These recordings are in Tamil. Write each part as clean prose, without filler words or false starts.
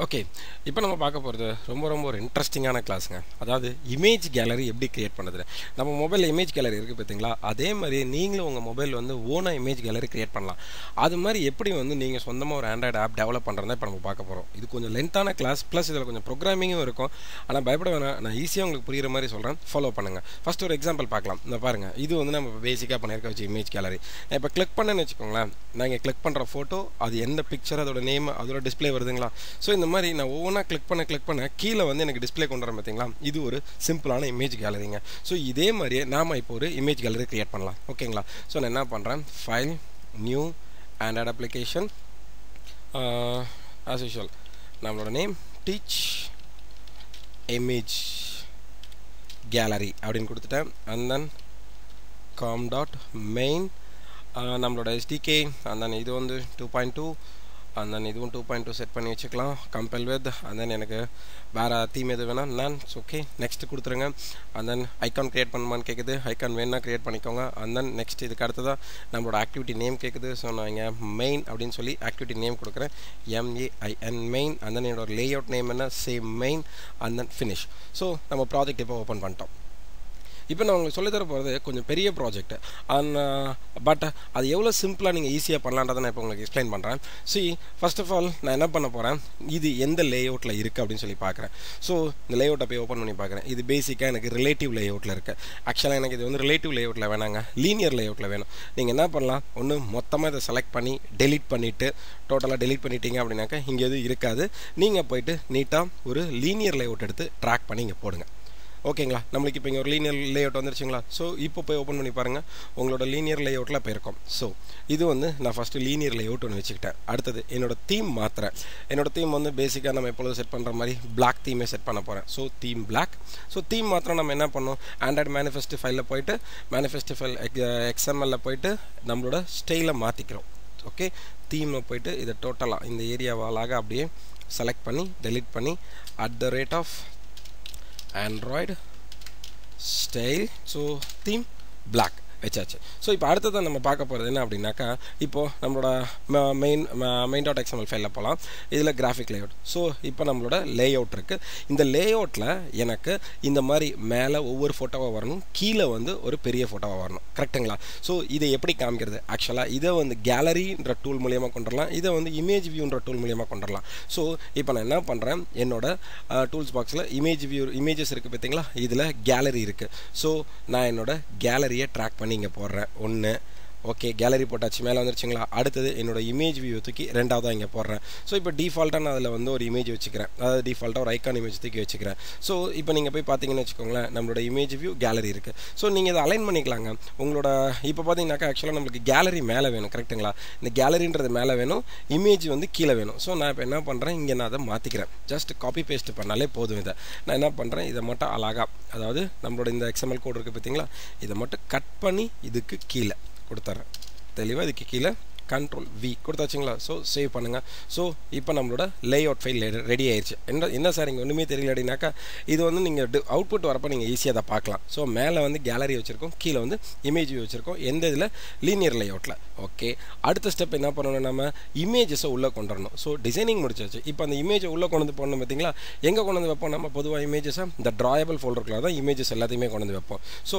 ஓகே, இப்போ நம்ம பார்க்க போகிறது ரொம்ப ஒரு இன்ட்ரெஸ்டிங்கான கிளாஸுங்க. அதாவது இமேஜ் கேலரி எப்படி கிரியேட் பண்ணுறது. நம்ம மொபைலில் இமேஜ் கேலரி இருக்குது பார்த்தீங்களா, அதே மாதிரி நீங்களும் உங்கள் மொபைல் ஓனாக இமேஜ் கேலரி கிரியேட் பண்ணலாம். அது மாதிரி எப்படி நீங்கள் சொந்தமாக ஒரு ஆண்ட்ராய்டு ஆப் டெவலப் பண்ணுறதா இப்போ நம்ம பார்க்க போகிறோம். இது கொஞ்சம் லென்த்தான கிளாஸ், ப்ளஸ் இதில் கொஞ்சம் ப்ரோக்ராமிங்கும் இருக்கும். ஆனால் பயப்பட வேணாம், நான் ஈஸியாக உங்களுக்கு புரிகிற மாதிரி சொல்கிறேன், ஃபாலோ பண்ணுங்கள். ஃபஸ்ட் ஒரு எக்ஸாம்பிள் பார்க்கலாம். இந்த பாருங்கள், இது நம்ம பேசிக்காக பண்ணியிருக்க வச்சு இமேஜ் கேலரி. நான் இப்போ கிளிக் பண்ணேன்னு வச்சுக்கோங்களேன், நான் இங்கே கிளிக் பண்ணுற ஃபோட்டோ, அது எந்த பிக்சர், அதோட நேம், அதோட டிஸ்பிளே வருதுங்களா. ஸோ இந்த மாதிரி நான் ஒவ்வொன்றா கிளிக் பண்ண கீழே எனக்கு டிஸ்பிளே கொண்டு வரேன் பார்த்தீங்களா. இது ஒரு சிம்பிளான இமேஜ் கேலரிங்க. ஸோ இதே மாதிரியே நாம் இப்போ ஒரு இமேஜ் கேலரி கிரியேட் பண்ணலாம். ஓகேங்களா. ஸோ நான் என்ன பண்ணுறேன், file, new, Android application, as usual நம்மளோட நேம் டீச் இமேஜ் கேலரி அப்படின்னு கொடுத்துட்டேன். அண்ட் தென் com.main நம்மளோட SDK, அண்ட் தென் இது 2.2, அண்ட் தென் இதுவும் 2.2 செட் பண்ணி வச்சுக்கலாம். கம்பைல் வித், அண்ட் தென் எனக்கு வேறு தீம் எது வேணால் நான் ஓகே நெக்ஸ்ட் கொடுத்துருங்க. அண்ட் தென் ஐக்கான் க்ரியேட் பண்ணுமான்னு கேட்குது, ஐக்கான் வேணுன்னா க்ரியேட் பண்ணிக்கோங்க. அண்ட் தென் நெக்ஸ்ட் இதுக்கு அடுத்ததாக நம்மளோட ஆக்டிவிட்டி நேம் கேட்குது. ஸோ நான் இங்கே மெயின் அப்படின்னு சொல்லி ஆக்டிவிட்டி நேம் கொடுக்குறேன், MAIN மெயின். அண்ட் தென் என்னோட லே அவுட் நேம் என்ன, same main. And then finish. So நம்ம ப்ராஜெக்ட் இப்போ ஓப்பன் பண்ணிட்டோம். இப்போ நான் உங்களுக்கு சொல்லித்தர போகிறது கொஞ்சம் பெரிய ப்ராஜெக்ட், பட் அது எவ்வளோ சிம்பிளாக நீங்கள் ஈஸியாக பண்ணலான்றதை நான் இப்போ உங்களுக்கு எக்ஸ்பிளைன் பண்ணுறேன். ஃபர்ஸ்ட் ஆஃப் ஆல் நான் என்ன பண்ண போகிறேன், இது எந்த லே அவுட்டில் இருக்குது அப்படின்னு சொல்லி பார்க்குறேன். ஸோ இந்த லே அவுட்டை போய் ஓப்பன் பண்ணி பார்க்குறேன். இது பேசிக்காக எனக்கு ரிலேட்டிவ் லே அவுட்டில் இருக்குது. ஆக்சுவலாக எனக்கு இது ரிலேட்டிவ் லே அவுட்டில் வேணாங்க, லீனியர் லே அவுட்டில் வேணும். நீங்கள் என்ன பண்ணலாம், ஒன்று மொத்தமாக இதை செலக்ட் பண்ணி டெலிட் பண்ணிவிட்டு, டோட்டலாக டெலிட் பண்ணிட்டீங்க அப்படின்னாக்கா இங்கே எதுவும் இருக்காது. நீங்கள் போய்ட்டு நீட்டாக ஒரு லீனியர் லே அவுட் எடுத்து ட்ராக் பண்ணி இங்கே போடுங்க. ஓகேங்களா. நம்மளுக்கு இப்போ இங்கே ஒரு லீனியர் லே அவுட் வந்துருச்சுங்களா. ஸோ இப்போ போய் ஓப்பன் பண்ணி பாருங்கள், உங்களோட லீனியர் லே அவுட்டில் போயிருக்கோம். ஸோ இது நான் ஃபஸ்ட்டு லீனியர் லே அவுட் ஒன்று வச்சுக்கிட்டேன். அடுத்தது என்னோட தீம் மாற்றுறேன். என்னோட தீம் பேசிக்காக நம்ம எப்பொழுதும் செட் பண்ணுற மாதிரி பிளாக் தீமே செட் பண்ண போகிறேன். So theme black. So theme மாத்திரம் நம்ம என்ன பண்ணோம், ஆண்ட்ராய்டு மேனிஃபெஸ்ட் ஃபைலில் போய்ட்டு மேனிஃபெஸ்ட் ஃபைல் XML போய்ட்டு நம்மளோட ஸ்டைலை மாற்றிக்கிறோம். ஓகே, தீமில் போய்ட்டு இதை டோட்டலாக இந்த ஏரியாவாலாக அப்படியே செலக்ட் பண்ணி டெலிட் பண்ணி @Android style, so theme black வச்சாச்சு. ஸோ இப்போ அடுத்ததான் நம்ம பார்க்க போகிறது என்ன அப்படின்னாக்கா, இப்போது நம்மளோட main.xml ஃபைலில் போகலாம். இதில் கிராஃபிக் லேஅவுட். ஸோ இப்போ நம்மளோட லேஅவுட் இருக்குது. இந்த லேஅவுட்டில் எனக்கு இந்த மாதிரி மேலே ஒவ்வொரு ஃபோட்டோவாக வரணும், கீழே ஒரு பெரிய ஃபோட்டோவாக வரணும். கரெக்டுங்களா. ஸோ இதை எப்படி காமிக்கிறது, ஆக்சுவலாக இதை கேலரின்ற டூல் மூலியமாக கொண்டு வரலாம், இதை இமேஜ் வியூன்ற டூல் மூலியமாக கொண்டு வரலாம். ஸோ இப்போ நான் என்ன பண்ணுறேன், என்னோட டூல்ஸ் பாக்ஸில் இமேஜஸ் இருக்குது பார்த்தீங்களா, இதில் கேலரி இருக்குது. ஸோ நான் என்னோட கேலரியை ட்ராக் பண்ணி இங்கே போடுறேன். ஒன்று ஓகே, கேலரி போட்டாச்சு, மேலே வந்துருச்சுங்களா. அடுத்தது என்னோட இமேஜ் வியூ தூக்கி ரெண்டாவதாக இங்கே போடுறேன். ஸோ இப்போ டிஃபால்ட்டாக நான் அதில் ஒரு இமேஜ் வச்சுக்கிறேன், அதாவது டிஃபால்ட்டாக ஒரு ஐக்கான் இமேஜ் தூக்கி வச்சுக்கிறேன். ஸோ இப்போ நீங்கள் போய் பார்த்தீங்கன்னு வச்சுக்கோங்களேன், நம்மளோட இமேஜ் வியூ கேலரி இருக்குது. ஸோ நீங்கள் இதை அலைன் பண்ணிக்கலாங்க. உங்களோட இப்போ பார்த்தீங்கன்னாக்கா ஆக்சுவலாக நம்மளுக்கு கேலரி மேலே வேணும். கரெக்டுங்களா. இந்த கேலரின்றது மேலே வேணும், இமேஜ் கீழே வேணும். ஸோ நான் இப்போ என்ன பண்ணுறேன், இங்கே நான் அதை மாற்றிக்கிறேன். ஜஸ்ட் காப்பி பேஸ்ட் பண்ணாலே போதும். இதை நான் என்ன பண்ணுறேன், இதை மட்டும் அழகாக, அதாவது நம்மளோட இந்த XML கோட் இருக்குது பார்த்தீங்களா, இதை மட்டும் கட் பண்ணி இதுக்கு கீழே கொடுத்துட்றேன். தெளிவாக இதுக்கு கீழே Ctrl+V கொடுத்தாச்சுங்களா. ஸோ சேவ் பண்ணுங்கள். ஸோ இப்போ நம்மளோட லேஅவுட் ஃபைல் ரெடி ஆயிடுச்சு. என்ன சார் இங்கே ஒன்றுமே தெரியல அப்படின்னாக்கா, இது நீங்கள் அவுட்புட் வரப்போ நீங்கள் ஈஸியாக அதை பார்க்கலாம். ஸோ மேலே கேலரி வச்சுருக்கோம், கீழே இமேஜ் வியூ வச்சுருக்கோம். எந்த இதில், லீனியர் லேஅவுட்டில். ஓகே, அடுத்த ஸ்டெப் என்ன பண்ணணும், நம்ம இமேஜஸை உள்ளே கொண்டு வரணும். ஸோ டிசைனிங் முடிச்சாச்சு. இப்போ அந்த இமேஜை உள்ளே கொண்டு போகணும் பார்த்தீங்களா. எங்கே கொண்டு வைப்போம், நம்ம பொதுவாக இமேஜஸை இந்த ட்ராயபிள் ஃபோல்டருக்குள்ள தான் இமேஜஸ் எல்லாத்தையுமே கொண்டு வைப்போம். ஸோ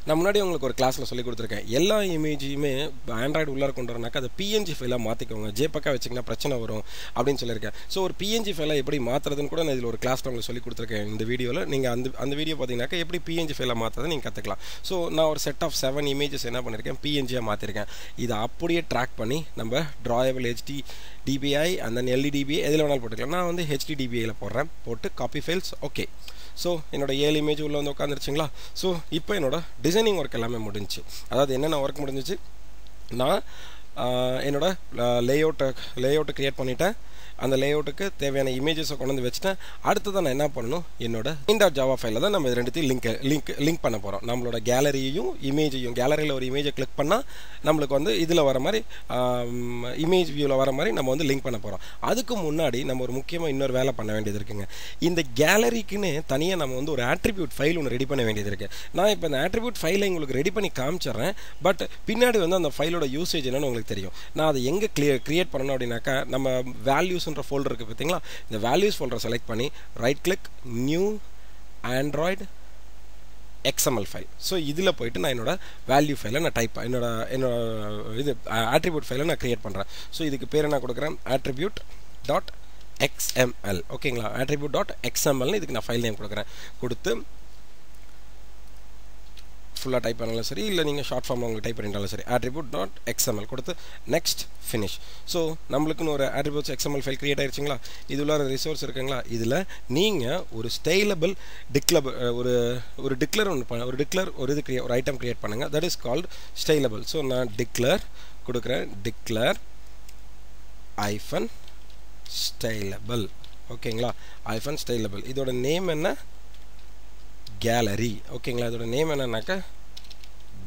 நான் முன்னாடி உங்களுக்கு ஒரு கிளாஸில் சொல்லி கொடுத்துருக்கேன், எல்லா இமேஜையுமே ஆண்ட்ராய்டு உள்ளார கொண்டு வரனாக்கா அதை PNG ஃபைலாக மாற்றிக்கோங்க. ஜேபக்கா வச்சிங்கன்னா பிரச்சனை வரும் அப்படின்னு சொல்லியிருக்கேன். ஸோ ஒரு PNG ஃபைலாக எப்படி மாற்றுறதுன்னு கூட நான் இதில் ஒரு கிளாஸில் உங்களுக்கு சொல்லி கொடுத்துருக்கேன். இந்த வீடியோவில் நீங்கள் அந்த வீடியோ பார்த்தீங்கன்னாக்கா எப்படி PNG ஃபைலாக மாற்றுறதை நீங்கள் கற்றுக்கலாம். ஸோ நான் ஒரு செட் ஆஃப் 7 இமேஜஸ் என்ன பண்ணியிருக்கேன், PNG-யாக மாற்றிருக்கேன். இதை அப்படியே ட்ராக் பண்ணி நம்ம ட்ராயபிள் HDBI and then LDDBI எதில் வேணாலும் போட்டுக்கலாம். நான் HDDBIயில் போடுறேன், போட்டு காப்பி ஃபைல்ஸ். ஓகே, ஸோ என்னோட 7 இமேஜ் உள்ளே உட்காந்துருச்சுங்களா. ஸோ இப்போ என்னோட டிசைனிங் ஒர்க் எல்லாமே முடிஞ்சிச்சு. அதாவது என்னென்ன ஒர்க் முடிஞ்சிச்சு, நான் என்னோட லேஅவுட்டை க்ரியேட் பண்ணிட்டேன். அந்த லேஅவுட்டுக்கு தேவையான இமேஜஸை கொண்டு வச்சுட்டேன். அடுத்ததான் நான் என்ன பண்ணணும், என்னோட .java ஃபைலில் தான் நம்ம இது ரெண்டுத்தையும் லிங்க் பண்ண போகிறோம். நம்மளோட கேலரியையும் இமேஜையும், கேலரியில் ஒரு இமேஜை கிளிக் பண்ணால் நம்மளுக்கு இதில் வர மாதிரி இமேஜ் வியூவில் வர மாதிரி நம்ம லிங்க் பண்ண போகிறோம். அதுக்கு முன்னாடி நம்ம ஒரு முக்கியமாக இன்னொரு வேலை பண்ண வேண்டியது இருக்குங்க. இந்த கேலரிக்குன்னு தனியாக நம்ம ஒரு ஆட்ரிபியூட் ஃபைல் ஒன்று ரெடி பண்ண வேண்டியது இருக்குது. நான் இப்போ இந்த ஆட்ரிபியூட் ஃபைலை உங்களுக்கு ரெடி பண்ணி காமிச்சிட்றேன். பட் பின்னாடி அந்த ஃபைலோட யூசேஜ் என்னன்னு உங்களுக்கு உங்களுக்கு தெரியும். நான் அதை எங்கே கிரியேட் பண்ணணும் அப்படின்னாக்கா நம்ம வேல்யூஸ்ன்ற ஃபோல்டர் இருக்குது பார்த்தீங்களா, இந்த வேல்யூஸ் ஃபோல்டரை செலக்ட் பண்ணி right click new Android XML file. So இதில் போயிட்டு நான் என்னோட வேல்யூ ஃபைலை நான் என்னோட இது ஆட்ரிபியூட் ஃபைலை நான் கிரியேட் பண்ணுறேன். ஸோ இதுக்கு பேர் என்ன கொடுக்குறேன், attribute.xml. ஓகேங்களா, attribute.xml இதுக்கு நான் ஃபைல் நேம் கொடுக்குறேன். கொடுத்து ஃபுல்லாக டைப் பண்ணாலும் சரி, இல்லை நீங்கள் ஷார்ட் ஃபார்ம் உங்களுக்கு டைப் பண்ணிட்டாலும் சரி, attribute.xml கொடுத்து நெக்ஸ்ட் ஃபினிஷ். ஸோ நம்மளுக்குன்னு ஒரு attributes XML ஃபைல் கிரியேட் ஆயிடுச்சுங்களா. இது உள்ள ரிசோர்ஸ் இருக்குங்களா, இதில் நீங்கள் ஒரு ஸ்டைலபிள் ஒரு டிக்ளர் ஒரு ஐட்டம் கிரியேட் பண்ணுங்கள். That is called styleable. So நான் டிக்ளர் கொடுக்குறேன், டிக்ளர் ஐஃபன் ஸ்டைலபிள். ஓகேங்களா, ஐஃபன் ஸ்டைலபிள். இதோட நேம் என்ன, கேலரி. ஓகேங்களா, இதோட நேம் என்னன்னாக்கா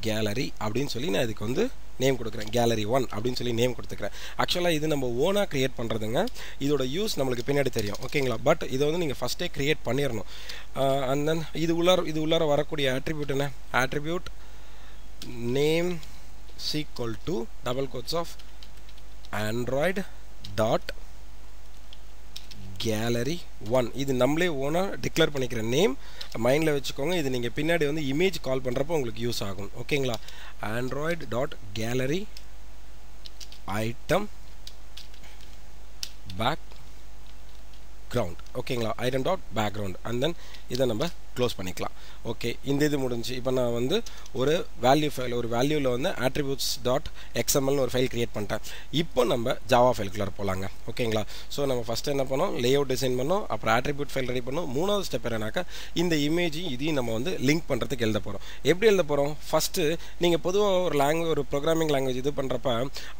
கேலரி அப்படின்னு சொல்லி நான் இதுக்கு வந்து நேம் கொடுக்குறேன். கேலரி 1 அப்படின்னு சொல்லி நேம் கொடுத்துக்கிறேன். ஆக்சுவலாக இது நம்ம ஓனாக க்ரியேட் பண்ணுறதுங்க. இதோட யூஸ் நம்மளுக்கு பின்னாடி தெரியும். ஓகேங்களா, பட் இதை வந்து நீங்கள் ஃபஸ்ட்டே க்ரியேட் பண்ணிடணும். அண்ட் தென் இது உள்ளார வரக்கூடிய ஆட்ரிபியூட் என்ன, attribute name equal to double quotes of Android dot gallery 1. இது நம்மளே ஓனாக டிக்ளேர் பண்ணிக்கிற நேம், மைண்டில் வச்சுக்கோங்க. இது நீங்கள் பின்னாடி வந்து இமேஜ் கால் பண்ணுறப்போ உங்களுக்கு யூஸ் ஆகும். ஓகேங்களா, Android dot gallery item background. ஓகேங்களா, item dot background. And then இதை நம்ம க்ளோஸ் பண்ணிக்கலாம். ஓகே, இந்த இது முடிஞ்சு. இப்போ நான் வந்து ஒரு வேல்யூ ஃபைல், ஒரு வேல்யூவில் வந்து attributes.xml ஒரு ஃபைல் கிரியேட் பண்ணிட்டேன். இப்போ நம்ம ஜாவா ஃபைலுக்குள்ளே போகலாங்க. ஓகேங்களா, ஸோ நம்ம ஃபஸ்ட்டு என்ன பண்ணோம், லேஅவுட் டிசைன் பண்ணோம், அப்புறம் ஆட்ரிபியூட் ஃபைல் ரெடி பண்ணோம். மூணாவது ஸ்டெப் என்னன்னாக்கா இந்த இமேஜையும் இதையும் நம்ம வந்து லிங்க் பண்ணுறதுக்கு எழுத போகிறோம். எப்படி எழுத போகிறோம், ஃபஸ்ட்டு நீங்கள் பொதுவாக ஒரு ப்ரோக்ராமிங் லாங்குவேஜ் இது பண்ணுறப்ப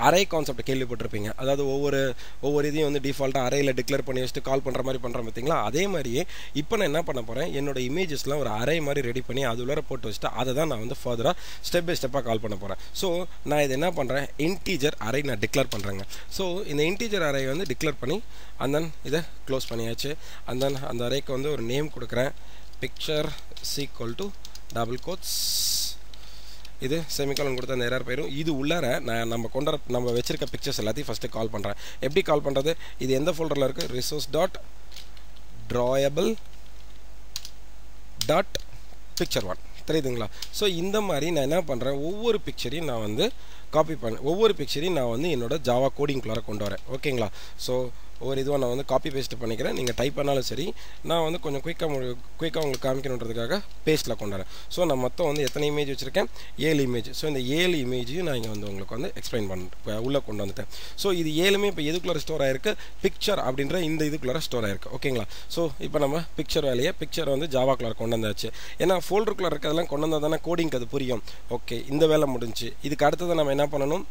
அரே கான்செப்ட் கேள்விப்பட்டிருப்பீங்க. அதாவது ஒவ்வொரு இதையும் வந்து டிஃபால்ட்டாக அரேயில் டிக்ளேர் பண்ணி வச்சுட்டு கால் பண்ணுற மாதிரி பண்ணுறோம் பார்த்தீங்களா. அதே மாதிரியே இப்போ நான் என்ன பண்ண போகிறேன், என்னோட இமேஜஸ்லாம் ஒரு அரே மாதிரி ரெடி பண்ணி அது உள்ளார போட்டு வச்சுட்டு அதை தான் நான் வந்து ஃபர்தராக ஸ்டெப் பை ஸ்டெப்பாக கால் பண்ண போகிறேன். ஸோ நான் இது என்ன பண்ணுறேன், இன்டீஜர் அரே நான் டிக்ளேர் பண்ணுறேங்க. ஸோ இந்த இன்டீஜர் அரே வந்து டிக்ளேர் பண்ணி அண்ட் தென் இதை க்ளோஸ் பண்ணியாச்சு. அண்ட் தென் அந்த அரேக்கு வந்து ஒரு நேம் கொடுக்குறேன், picture equal to double quotes, இது செமிகாலன் கொடுத்து அந்த எரர் போயிடும். இது உள்ளார நம்ம வச்சிருக்க பிக்சர்ஸ் எல்லாத்தையும் ஃபஸ்ட்டு கால் பண்ணுறேன். எப்படி கால் பண்ணுறது, இது எந்த ஃபோல்டரில் இருக்குது, resource dot drawable dot picture 1 தெரியுதுங்களா. ஸோ இந்த மாதிரி நான் என்ன பண்ணுறேன், ஒவ்வொரு பிக்சரையும் நான் வந்து காப்பி பண்ணேன், ஒவ்வொரு பிக்சரையும் நான் வந்து என்னோட ஜாவா கோடிங்குள்ளார கொண்டு வரேன். ஓகேங்களா, ஸோ ஒவ்வொரு இதுவாக நான் வந்து காப்பி பேஸ்ட் பண்ணிக்கிறேன். நீங்கள் டைப் பண்ணாலும் சரி, நான் வந்து கொஞ்சம் குயிக்காக உங்களுக்கு காமிக்கணுன்றதுக்காக பேஸ்ட்டில் கொண்டு வரேன். ஸோ நான் மொத்தம் வந்து எத்தனை இமேஜ் வச்சுருக்கேன், 7 இமேஜ். ஸோ இந்த 7 இமேஜையும் நான் இங்கே வந்து உங்களுக்கு வந்து எக்ஸ்பிளைன் உள்ளே கொண்டு வந்துட்டேன். ஸோ இது 7மே இப்போ எதுக்குள்ளே ஸ்டோர் ஆகிருக்கு, பிக்சர் அப்படின்ற இந்த இதுக்குள்ளே ஸ்டோர் ஆகிருக்கு. ஓகேங்களா, ஸோ இப்போ நம்ம பிக்சர் வந்து ஜாவாக்குள்ளார கொண்டு வந்தாச்சு. ஏன்னா ஃபோல்டருக்குள்ளே இருக்கிறதெல்லாம் கொண்டு வந்தால் தானே கோடிங்க்கு அது புரியும். ஓகே, இந்த வேலை முடிஞ்சு. இதுக்கு அடுத்தது நம்ம என்ன பண்ணணும்,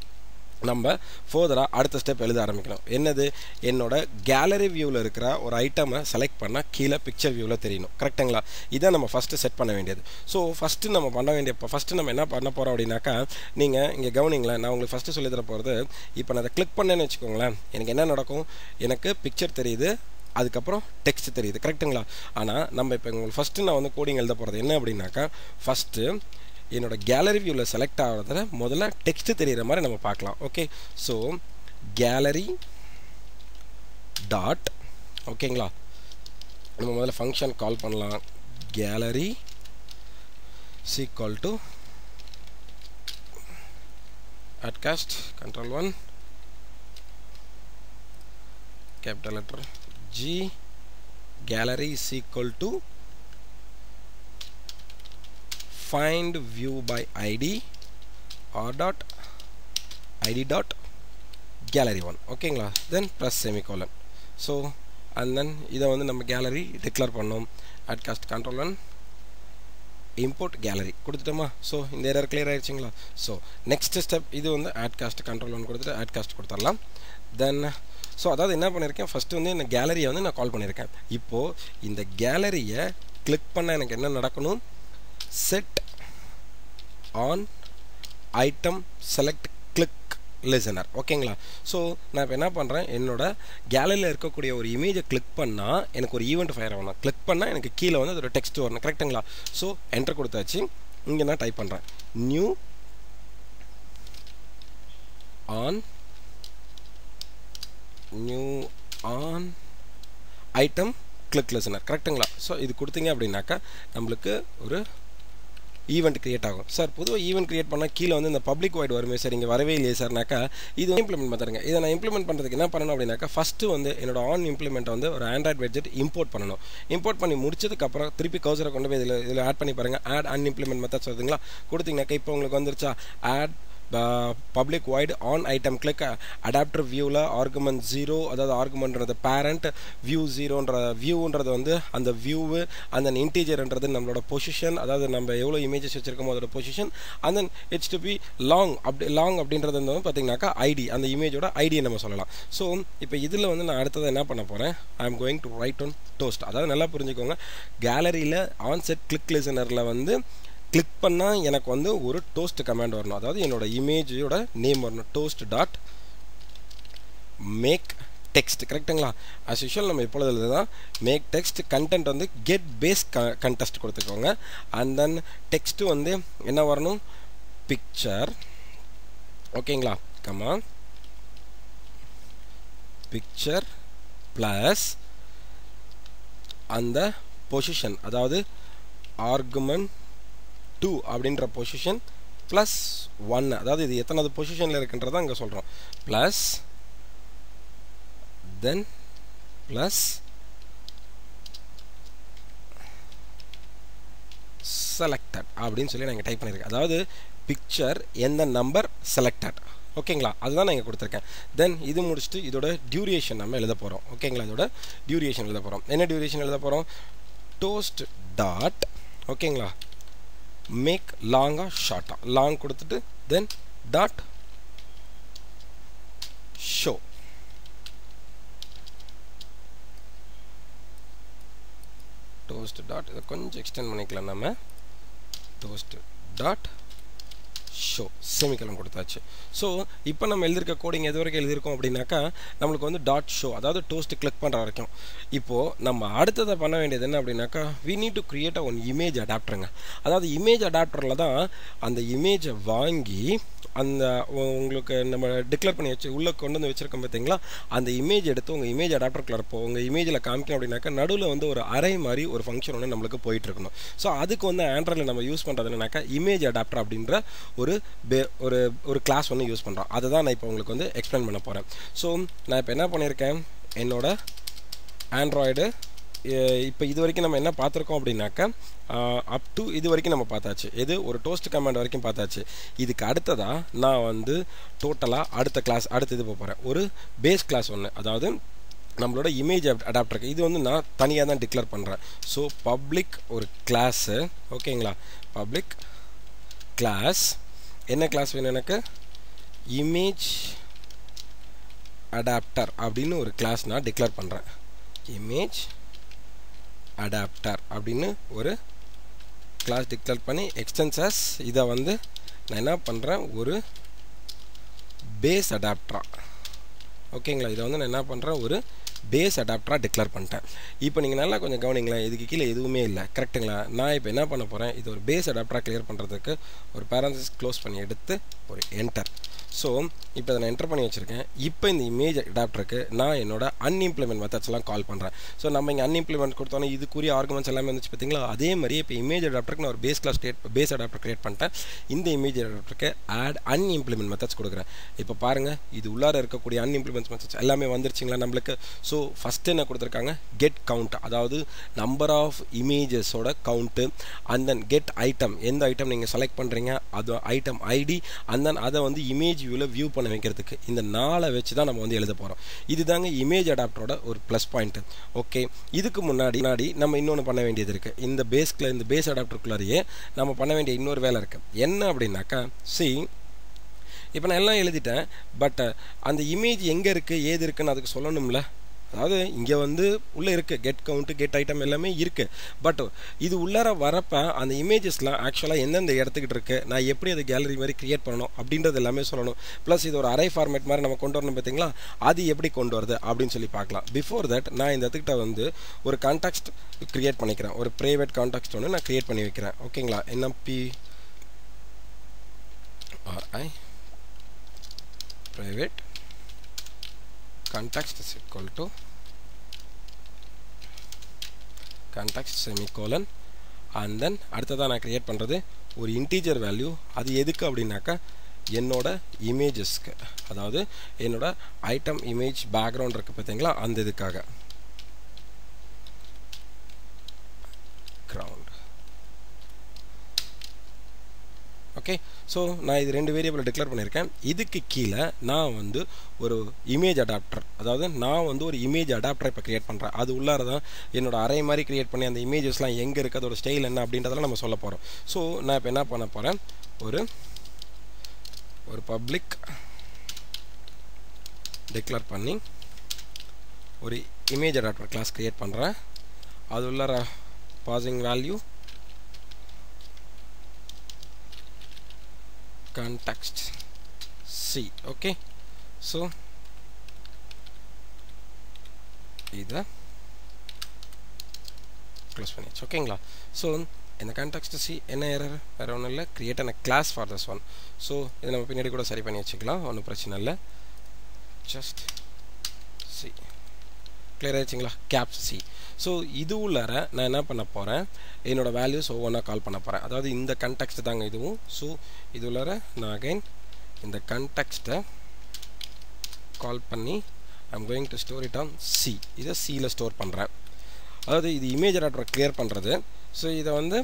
நம்ம ஃபர்தராக அடுத்த ஸ்டெப் எழுத ஆரம்பிக்கணும். என்னது, என்னோட கேலரி வியூவில் இருக்கிற ஒரு ஐட்டமை செலக்ட் பண்ணால் கீழே பிக்சர் வியூவில் தெரியணும். கரெக்டுங்களா, இதை நம்ம ஃபஸ்ட்டு செட் பண்ண வேண்டியது. ஸோ ஃபஸ்ட்டு நம்ம என்ன பண்ண போகிறோம் அப்படின்னாக்கா, நீங்கள் இங்கே கவனிங்களேன், நான் உங்களுக்கு ஃபஸ்ட்டு சொல்லித்தர போகிறது, இப்போ நான் அதை கிளிக் பண்ணேன்னு வச்சுக்கோங்களேன், எனக்கு என்ன நடக்கும், எனக்கு பிக்சர் தெரியுது, அதுக்கப்புறம் டெக்ஸ்ட் தெரியுது. கரெக்டுங்களா, ஆனால் நம்ம இப்போ உங்களுக்கு ஃபஸ்ட்டு நான் வந்து கோடிங் எழுத போகிறது என்ன அப்படின்னாக்கா, ஃபஸ்ட்டு என்னோட கேலரி வியூவில் செலக்ட் ஆகிறதுல முதல்ல டெக்ஸ்ட் தெரிகிற மாதிரி நம்ம பார்க்கலாம். ஓகே, ஸோ கேலரி டாட், ஓகேங்களா, நம்ம முதல்ல ஃபங்க்ஷன் கால் பண்ணலாம், gallery equal to add cast Ctrl+1 capital letter G, gallery is equal to find view by id or dot id dot gallery 1. ஓகேங்களா, then press semicolon. so and then இதை வந்து நம்ம கேலரி டிக்ளேர் பண்ணோம், அட்காஸ்ட் Ctrl+1 import gallery கொடுத்துட்டோமா. ஸோ இந்த எரர் கிளியர் ஆயிடுச்சுங்களா. ஸோ நெக்ஸ்ட் ஸ்டெப் இது வந்து அட்காஸ்ட் Ctrl+1 கொடுத்துட்டு அட்காஸ்ட் கொடுத்துடலாம். தென் ஸோ அதாவது என்ன பண்ணியிருக்கேன், ஃபஸ்ட்டு வந்து இந்த கேலரியை வந்து நான் கால் பண்ணியிருக்கேன். இப்போது இந்த கேலரியை கிளிக் பண்ண எனக்கு என்ன நடக்கணும், set on item select click listener. ஓகேங்களா, ஸோ நான் இப்போ என்ன பண்ணுறேன், என்னோட கேலரியில் இருக்கக்கூடிய ஒரு இமேஜை கிளிக் பண்ணால் எனக்கு ஒரு ஈவெண்ட் ஃபயர் ஆகணும். கிளிக் பண்ணால் எனக்கு கீழே வந்து அதோட டெக்ஸ்ட் வரணும். கரெக்டுங்களா, ஸோ என்டர் கொடுத்தாச்சு. இங்கே நான் டைப் பண்ணுறேன், new on new on item click listener கரெக்ட்டுங்களா? ஸோ இது கொடுத்தீங்க அப்படின்னாக்கா நம்மளுக்கு ஒரு ஈவெண்ட் கிரியேட் ஆகும். சார் பொதுவாக ஈவெண்ட் கிரியேட் பண்ணால் கீழே வந்து இந்த பப்ளிக் வைட் வருமே சார், இங்கே வரவே இல்லையே சார்னாக்கா இது இம்ப்ளிமெண்ட் பண்ணுறேங்க. இதை நான் இம்ப்ளிமெண்ட் பண்ணுறதுக்கு என்ன பண்ணணும் அப்படின்னாக்கா ஃபஸ்ட்டு வந்து என்னோட ஆன் இம்ப்ளிமெண்ட்டை வந்து ஒரு ஆண்ட்ராய்ட் வெட்ஜெட் இம்போர்ட் பண்ணணும். இம்போர்ட் பண்ணி முடிச்சதுக்கப்புறம் திருப்பி கவுசரை கொண்டு போய் இதில் ஆட் பண்ணி பாருங்கள். ஆட் அன்இம்ப்ளிமெண்ட் மெத்தட்ஸ் வருதுங்களா, கொடுத்தீங்கன்னாக்கா இப்போ உங்களுக்கு வந்துருச்சா add public void on item click adapter வியூவில் ஆர்குமெண்ட் 0, அதாவது ஆர்குமெண்ட்ன்றது பேரண்ட், வியூ 0ன்ற வியூன்றது வந்து அந்த வியூவு, அந்த இன்டீஜர்ன்றது நம்மளோட பொசிஷன், அதாவது நம்ம எவ்வளோ இமேஜஸ் வச்சிருக்கோமோ அதோட position, and then it's to be long அப்படின்றது வந்து பார்த்தீங்கன்னாக்கா ஐடி, அந்த இமேஜோட ஐடியை நம்ம சொல்லலாம். ஸோ இப்போ இதில் வந்து நான் அடுத்தது என்ன பண்ண போகிறேன், ஐ am going to right on toast. அதாவது நல்லா புரிஞ்சுக்கோங்க, கேலரியில் ஆன்செட் கிளிக் லிசனரில் வந்து கிளிக் பண்ணால் எனக்கு வந்து ஒரு டோஸ்ட் கமாண்ட் வரணும். அதாவது என்னோட இமேஜோட நேம் வரணும், டோஸ்ட் டாட் மேக் டெக்ஸ்ட். கரெக்டுங்களா? அஸ் யூஷுவல் நம்ம எப்பொழுது தான் மேக் டெக்ஸ்ட் கண்டென்ட் வந்து கெட் பேஸ் கண்டெஸ்ட் கொடுத்துக்கோங்க. அண்ட் தென் டெக்ஸ்ட்டு வந்து என்ன வரணும், பிக்சர். ஓகேங்களா? கமா பிக்சர் ப்ளஸ் அந்த பொசிஷன், அதாவது ஆர்குமெண்ட் 2 அப்படின்ற பொசிஷன் ப்ளஸ் 1, அதாவது இது எத்தனாவது பொசிஷனில் இருக்குன்றதை அங்கே சொல்கிறோம், ப்ளஸ் தென் ப்ளஸ் செலக்டட் அப்படின்னு சொல்லி நான் இங்கே டைப் பண்ணியிருக்கேன். அதாவது பிக்சர் எந்த நம்பர் செலக்டட். ஓகேங்களா? அதுதான் நான் இங்கே கொடுத்துருக்கேன். தென் இது முடிச்சுட்டு இதோட டியூரேஷன் நம்ம எழுத போகிறோம். ஓகேங்களா? இதோட டியூரேஷன் எழுத போகிறோம். என்ன டியூரேஷன் எழுத போகிறோம், டோஸ்ட் டாட், ஓகேங்களா, மேக் லாங்கா ஷார்ட்டா, லாங் கொடுத்துட்டு தென் டாட் ஷோ. டோஸ்ட் டாட் இதை கொஞ்சம் எக்ஸ்டெண்ட் பண்ணிக்கலாம் நம்ம, டோஸ்ட் டாட் ஷோ செமிகலம் கொடுத்தாச்சு. ஸோ இப்போ நம்ம எழுதியிருக்க கோடிங் எது வரைக்கும் எழுதியிருக்கோம் அப்படின்னாக்கா நம்மளுக்கு வந்து டாட் ஷோ, அதாவது டோஸ்ட் கிளிக் பண்ணுற வரைக்கும். இப்போது நம்ம அடுத்ததை பண்ண வேண்டியது என்ன அப்படின்னாக்கா we need to create a one image adapterங்க. அதாவது இமேஜ் அடாப்டரில் தான் அந்த இமேஜை வாங்கி அந்த உங்களுக்கு நம்ம டிக்ளேர் பண்ணி வச்சு உள்ளே கொண்டு வந்து வச்சுருக்கோம் பார்த்தீங்களா, அந்த இமேஜ் எடுத்து உங்கள் இமேஜ் அடாப்டருக்குள்ள இருப்போம். உங்கள் இமேஜில் காமிக்கணும் அப்படின்னாக்கா நடுவில் வந்து ஒரு அரை மாதிரி ஒரு ஃபங்க்ஷன் ஒன்று நம்மளுக்கு போயிட்டுருக்கணும். ஸோ அதுக்கு வந்து ஆண்ட்ராய்டில் நம்ம யூஸ் பண்ணுறது என்னன்னாக்கா இமேஜ் அடாப்டர் அப்படின்ற ஒரு கிளாஸ் ஒன்று யூஸ் பண்ணுறோம். அதை தான் நான் இப்போ உங்களுக்கு வந்து எக்ஸ்பிளைன் பண்ண போகிறேன். ஸோ நான் இப்போ என்ன பண்ணியிருக்கேன், என்னோட ஆண்ட்ராய்டு இப்போ இது வரைக்கும் நம்ம என்ன பார்த்துருக்கோம் அப்படின்னாக்கா அப் டு இது வரைக்கும் நம்ம பார்த்தாச்சு. எது ஒரு டோஸ்ட் கமாண்ட் வரைக்கும் பார்த்தாச்சு. இதுக்கு அடுத்ததாக நான் வந்து டோட்டலாக அடுத்த இது போகிறேன், ஒரு பேஸ் கிளாஸ் ஒன்று, அதாவது நம்மளோட இமேஜ் அடாப்டருக்கு. இது வந்து நான் தனியாக தான் டிக்ளேர் பண்ணுறேன். ஸோ பப்ளிக் ஒரு கிளாஸு, ஓகேங்களா, பப்ளிக் கிளாஸ் என்ன கிளாஸ் வேணும் எனக்கு, இமேஜ் அடாப்டர் அப்படின்னு ஒரு கிளாஸ் நான் டிக்ளேர் பண்ணுறேன். இமேஜ் அடாப்டர் அப்படின்னு ஒரு கிளாஸ் டிக்ளேர் பண்ணி எக்ஸ்டென்சஸ் இதை வந்து நான் என்ன பண்ணுறேன், ஒரு பேஸ் அடாப்டரா, ஓகேங்களா, இதை வந்து நான் என்ன பண்ணுறேன், ஒரு பேஸ் அடாப்டராக டிக்ளேர் பண்ணிட்டேன். இப்போ நீங்கள் நல்லா கொஞ்சம் கவனிங்களேன், இதுக்கு கீழே எதுவுமே இல்லை. கரெக்டுங்களா? நான் இப்போ என்ன பண்ண போகிறேன், இது ஒரு பேஸ் அடாப்டராக கிளியர் பண்ணுறதுக்கு ஒரு பேரன்சிஸ் க்ளோஸ் பண்ணி எடுத்து ஒரு என்டர். ஸோ இப்போ அதை நான் என்டர் பண்ணி வச்சுருக்கேன். இப்போ இந்த இமேஜ் அடாப்டருக்கு நான் என்னோட அன்இம்ப்ளிமெண்ட் மெத்தட்ஸ்லாம் கால் பண்ணுறேன். ஸோ நம்ம இங்கே அன்இம்ப்ளிமெண்ட் கொடுத்தோன்னா இதுக்குரிய ஆர்குமெண்ட்ஸ் எல்லாமே வந்துச்சு பார்த்தீங்களா, அதே மாதிரி இப்போ இமேஜ் அடாப்டருக்கு நான் ஒரு பேஸ் அடாப்டர் கிரியேட் பண்ணிட்டேன். இந்த இமேஜ் அடாப்டருக்கு ஆட் அன்இம்ப்ளிமெண்ட் மெத்தட்ஸ் கொடுக்குறேன். இப்போ பாருங்கள், இது உள்ளார இருக்கக்கூடிய அன்இம்ப்ளிமெண்ட் மெத்தட்ஸ் எல்லாமே வந்துருச்சுங்களா நம்மளுக்கு. ஸோ ஃபஸ்ட்டு என்ன கொடுத்துருக்காங்க, கெட் கவுண்ட், அதாவது நம்பர் ஆஃப் இமேஜஸோட count, and then get item, எந்த ஐட்டம் நீங்கள் செலக்ட் பண்ணுறீங்க அது ஐட்டம் ஐடி, அண்ட் தென் அதை வந்து இமேஜ் வியூவில் வியூ பண்ண வைக்கிறதுக்கு இந்த 4 வச்சு தான் நம்ம வந்து எழுத போகிறோம். இதுதாங்க இமேஜ் அடாப்டரோட ஒரு ப்ளஸ் பாயிண்ட். ஓகே, இதுக்கு முன்னாடி நம்ம இன்னொன்று பண்ண வேண்டியது இருக்குது. இந்த பேஸ் அடாப்டருக்குள்ளாரையே நம்ம பண்ண வேண்டிய இன்னொரு வேலை இருக்குது. என்ன அப்படின்னாக்கா, இப்போ நான் எல்லாம் எழுதிட்டேன், பட் அந்த இமேஜ் எங்கே இருக்குது ஏது இருக்குன்னு அதுக்கு சொல்லணும்ல. அதாவது இங்கே வந்து உள்ளே இருக்குது கெட் கவுண்ட்டு, கெட் ஐட்டம் எல்லாமே இருக்குது. பட் இது உள்ளார வரப்போ அந்த இமேஜஸ்லாம் ஆக்சுவலாக எந்தெந்த இடத்துக்கிட்டு இருக்குது, நான் எப்படி அது கேலரி மாதிரி க்ரியேட் பண்ணணும் அப்படின்றது எல்லாமே சொல்லணும். ப்ளஸ் இது ஒரு அரே ஃபார்மேட் மாதிரி நம்ம கொண்டு வரணும் பார்த்தீங்களா, அது எப்படி கொண்டு வருது அப்படின்னு சொல்லி பார்க்கலாம். பிஃபோர் தட் நான் இந்த இடத்துக்கிட்ட வந்து ஒரு கான்டாக்ட் க்ரியேட் பண்ணிக்கிறேன், ஒரு ப்ரைவேட் கான்டாக்ட் ஒன்று நான் க்ரியேட் பண்ணி வைக்கிறேன். ஓகேங்களா, NMPRI private context is equal to context semicolon and then அடுத்ததா நான் கிரியேட் பண்றது ஒரு integer value. அது எதுக்கு அப்படினாக்க என்னோட இமேஜஸ்க்கு, அதாவது என்னோட ஐட்டம் இமேஜ் பேக்ரவுண்ட் இருக்கு பாத்தீங்களா, அந்த இதுக்காக ground. ஓகே, ஸோ நான் இது ரெண்டு வேரியபிள் டிக்ளேர் பண்ணியிருக்கேன். இதுக்கு கீழே நான் வந்து ஒரு இமேஜ் அடாப்டர், அதாவது நான் வந்து ஒரு இமேஜ் அடாப்டரை இப்போ கிரியேட் பண்ணுறேன். அது உள்ளார தான் என்னோட அரே மாதிரி கிரியேட் பண்ணி அந்த இமேஜஸ்லாம் எங்கே இருக்குது, அதோட ஸ்டைல் என்ன அப்படின்றதெல்லாம் நம்ம சொல்ல போகிறோம். ஸோ நான் இப்போ என்ன பண்ண போகிறேன், ஒரு பப்ளிக் டிக்ளேர் பண்ணி ஒரு இமேஜ் அடாப்டர் கிளாஸ் கிரியேட் பண்ணுறேன். அது உள்ளார passing value context C. okay, so இத க்ளோஸ் பண்ணியாச்சு. ஓகேங்களா, ஸோ இந்த context C என்ன எரர், வேறு ஒன்றும் இல்லை, create a class for this one. So இதை நம்ம பின்னாடி கூட சரி பண்ணி வச்சுக்கலாம், ஒன்றும் பிரச்சனை இல்லை. ஜஸ்ட் C கிளியர் ஆயிடுச்சுங்களா, கேப்ஸ் C. ஸோ இது உள்ளார நான் என்ன பண்ண போகிறேன், என்னோட வேல்யூஸ் ஒவ்வொன்றா கால் பண்ண போகிறேன். அதாவது இந்த கண்டெக்ஸ்ட் தாங்க இதுவும். ஸோ இது உள்ளார நான் அகைன் இந்த கண்டெக்ஸ்ட்டை கால் பண்ணி I'm going to store it on C. இதை Cயில் ஸ்டோர் பண்ணுறேன். அதாவது இது இமேஜ் அடாப்டரை கிளியர் பண்ணுறது. ஸோ இதை வந்து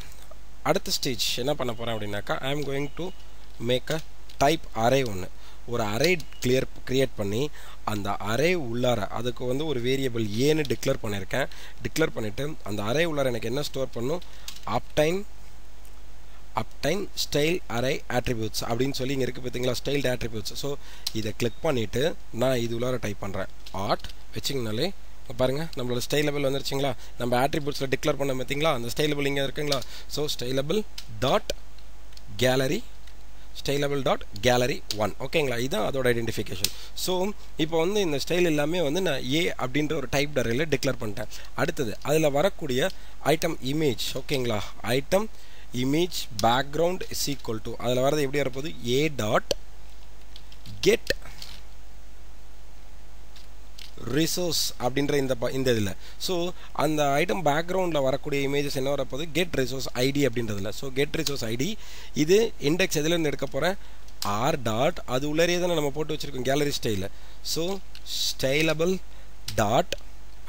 அடுத்த ஸ்டேஜ் என்ன பண்ண போகிறேன் அப்படின்னாக்கா I am going to make a type array ஒன்று, ஒரு அரே கிரியேட் பண்ணி அந்த அரே உள்ளார அதுக்கு வந்து ஒரு வேரியபிள் ஏன்னு டிக்ளேர் பண்ணியிருக்கேன். டிக்ளேர் பண்ணிவிட்டு அந்த அரே உள்ளார எனக்கு என்ன ஸ்டோர் பண்ணும், அப்டைன் ஸ்டைல் அரே ஆட்ரிபியூட்ஸ் அப்படின்னு சொல்லி இங்கே இருக்குது பார்த்தீங்களா, ஸ்டைல்டு ஆட்ரிபியூட்ஸ். ஸோ இதை கிளிக் பண்ணிவிட்டு நான் இது உள்ளார டைப் பண்ணுறேன். வச்சிங்கனாலே பாருங்கள் நம்மளோட ஸ்டைலபிள் வந்துருச்சுங்களா, நம்ம ஆட்ரிபியூட்ஸில் டிக்ளேர் பண்ண பார்த்தீங்களா, அந்த ஸ்டைலபிள் இங்கே இருக்குங்களா. So styleable dot gallery stylable.gallery1. ஓகேங்களா, இதுதான் அதோட ஐடென்டிஃபிகேஷன். ஸோ இப்போ வந்து இந்த ஸ்டைல் எல்லாமே வந்து நான் ஏ அப்படின்ற ஒரு டைப் அரேயில் டிக்ளேர் பண்ணிட்டேன். அடுத்தது அதில் வரக்கூடிய ஐட்டம் இமேஜ், ஓகேங்களா, item image background is equal to அதில் வரது எப்படி வரப்போகுது, ஏ டாட் கெட் ரிசோர்ஸ் அப்படின்ற இந்த இதில். ஸோ அந்த ஐட்டம் பேக்ரவுண்டில் வரக்கூடிய இமேஜஸ் என்ன வரப்போது, கெட் ரிசோர்ஸ் ஐடி அப்படின்றதில்ல. ஸோ கெட் ரிசோர்ஸ் ஐடி இது இண்டெக்ஸ் எதுலேருந்து எடுக்க போகிறேன், ஆர் டாட் அது உள்ளே தானே நம்ம போட்டு வச்சுருக்கோம் கேலரி ஸ்டைலில். ஸோ ஸ்டைலபிள் டாட்